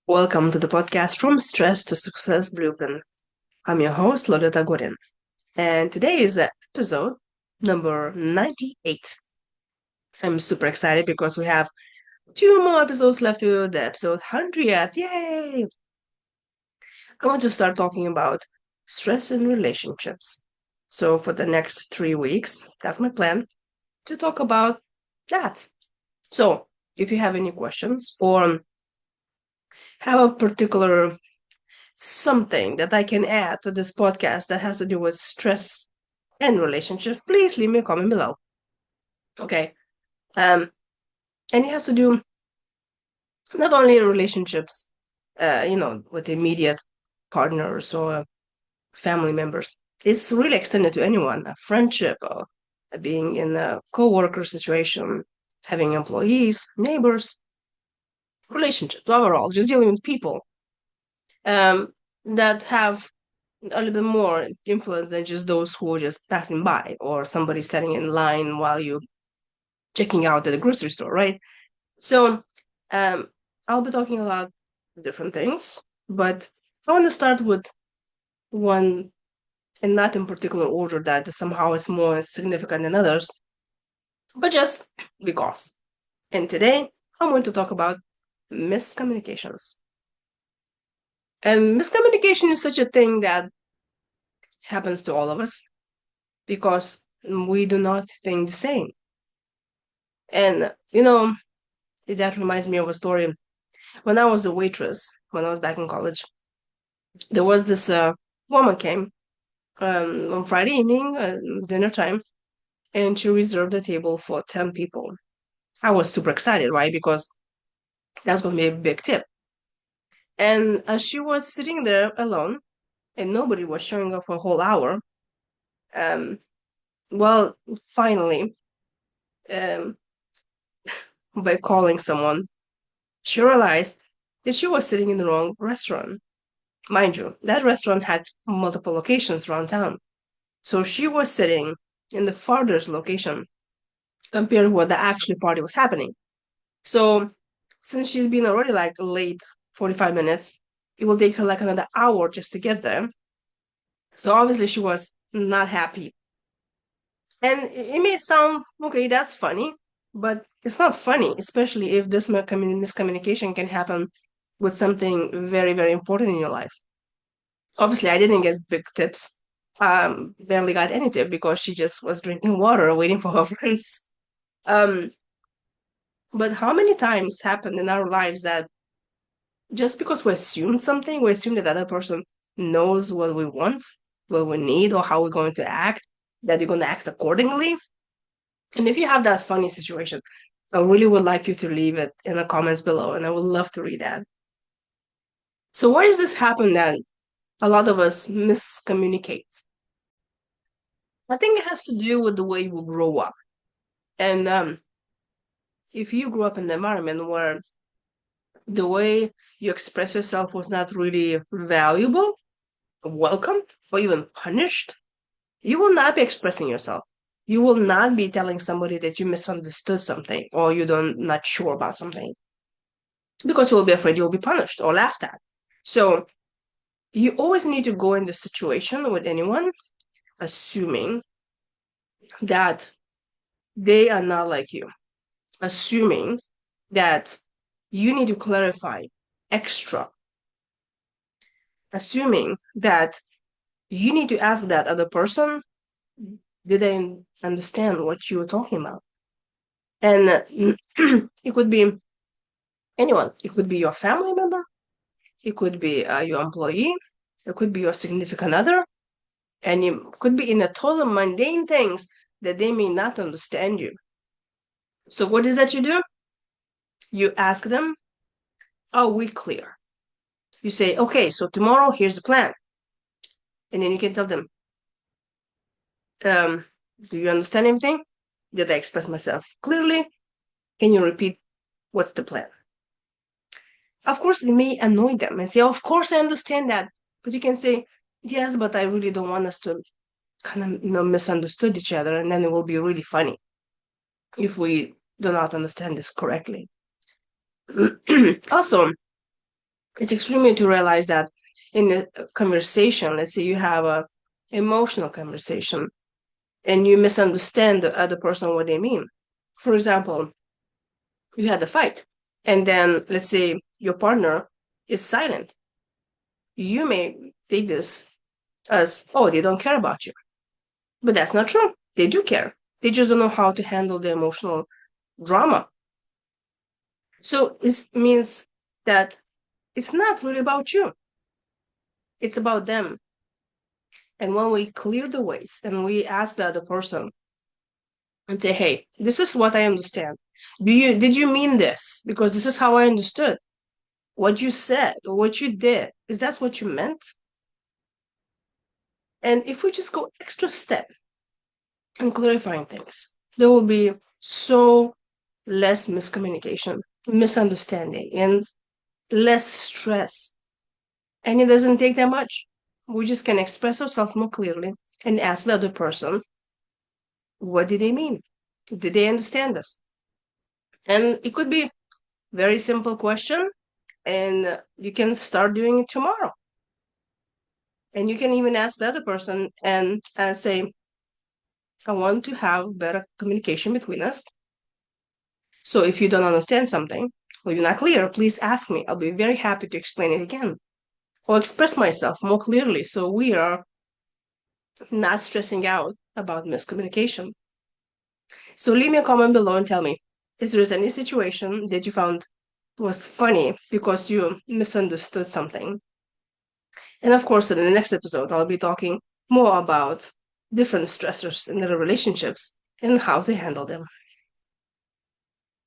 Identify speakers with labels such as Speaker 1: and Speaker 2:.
Speaker 1: Welcome to the podcast From Stress to Success Blueprint. I'm your host, Lolita, and today is episode number 98. I'm super excited because we have two more episodes left to the episode 100th. Yay! I want to start talking about stress in relationships. So, for the next 3 weeks, that's my plan to talk about that. So, if you have any questions or have a particular something that I can add to this podcast that has to do with stress and relationships, please leave me a comment below. Okay. And it has to do not only relationships, with immediate partners or family members. It's really extended to anyone, a friendship, or being in a co-worker situation, having employees, neighbors, relationships overall, just dealing with people that have a little bit more influence than just those who are just passing by or somebody standing in line while you checking out at the grocery store, right? So I'll be talking about different things, but I want to start with one, and not in particular order that somehow is more significant than others, but just because. And today I'm going to talk about miscommunications. And miscommunication is such a thing that happens to all of us because we do not think the same. And, that reminds me of a story. When I was a waitress, when I was back in college, there was this woman came on Friday evening, dinner time, and she reserved a table for 10 people. I was super excited, right? Because that's going to be a big tip. And as she was sitting there alone, and nobody was showing up for a whole hour, um, well, finally, um, by calling someone, she realized that she was sitting in the wrong restaurant. Mind you, that restaurant had multiple locations around town. So she was sitting in the farthest location compared to where the actual party was happening. So since she's been already like late 45 minutes, it will take her like another hour just to get there. So obviously she was not happy. And it may sound, okay, that's funny, but it's not funny, especially if this miscommunication can happen with something very, very important in your life. Obviously, I didn't get big tips. Barely got any tip because she just was drinking water, waiting for her friends. Um, but how many times happened in our lives that just because we assume something, we assume that the other person knows what we want, what we need, or how we're going to act, that you're going to act accordingly. And if you have that funny situation, I really would like you to leave it in the comments below, and I would love to read that. So, why does this happen that a lot of us miscommunicate? I think it has to do with the way we grow up. And if you grew up in an environment where the way you express yourself was not really valuable, welcomed, or even punished, you will not be expressing yourself. You will not be telling somebody that you misunderstood something or you don't not sure about something because you will be afraid you'll be punished or laughed at. So you always need to go in the situation with anyone assuming that they are not like you, assuming that you need to clarify extra, assuming that you need to ask that other person, did they understand what you were talking about? And it could be anyone. It could be your family member. It could be your employee. It could be your significant other. And it could be in a total mundane things that they may not understand you. So what is that you do? You ask them, are we clear? You say, okay, so tomorrow here's the plan. And then you can tell them, do you understand everything? Did I express myself clearly? Can you repeat what's the plan? Of course, it may annoy them and say, of course, I understand that. But you can say, yes, but I really don't want us to kind of misunderstood each other. And then it will be really funny if we do not understand this correctly. Also, It's extremely to realize that in a conversation, let's say you have a emotional conversation and you misunderstand the other person what they mean. For example, you had a fight, and then let's say your partner is silent. You may take this as, oh, they don't care about you. But that's not true. They do care. They just don't know how to handle the emotional drama. So it means that it's not really about you, it's about them. And when we clear the ways and we ask the other person and say, hey, this is what I understand. Did you mean this? Because this is how I understood. What you said or what you did, is that what you meant? And if we just go extra step in clarifying things, there will be so less miscommunication, misunderstanding, and less stress. And it doesn't take that much. We just can express ourselves more clearly and ask the other person, what did they mean? Did they understand us? And it could be very simple question, and you can start doing it tomorrow. And you can even ask the other person and say, I want to have better communication between us. So if you don't understand something or you're not clear, please ask me. I'll be very happy to explain it again or express myself more clearly so we are not stressing out about miscommunication. So leave me a comment below and tell me, is there any situation that you found was funny because you misunderstood something? And of course, in the next episode, I'll be talking more about different stressors in the relationships and how to handle them.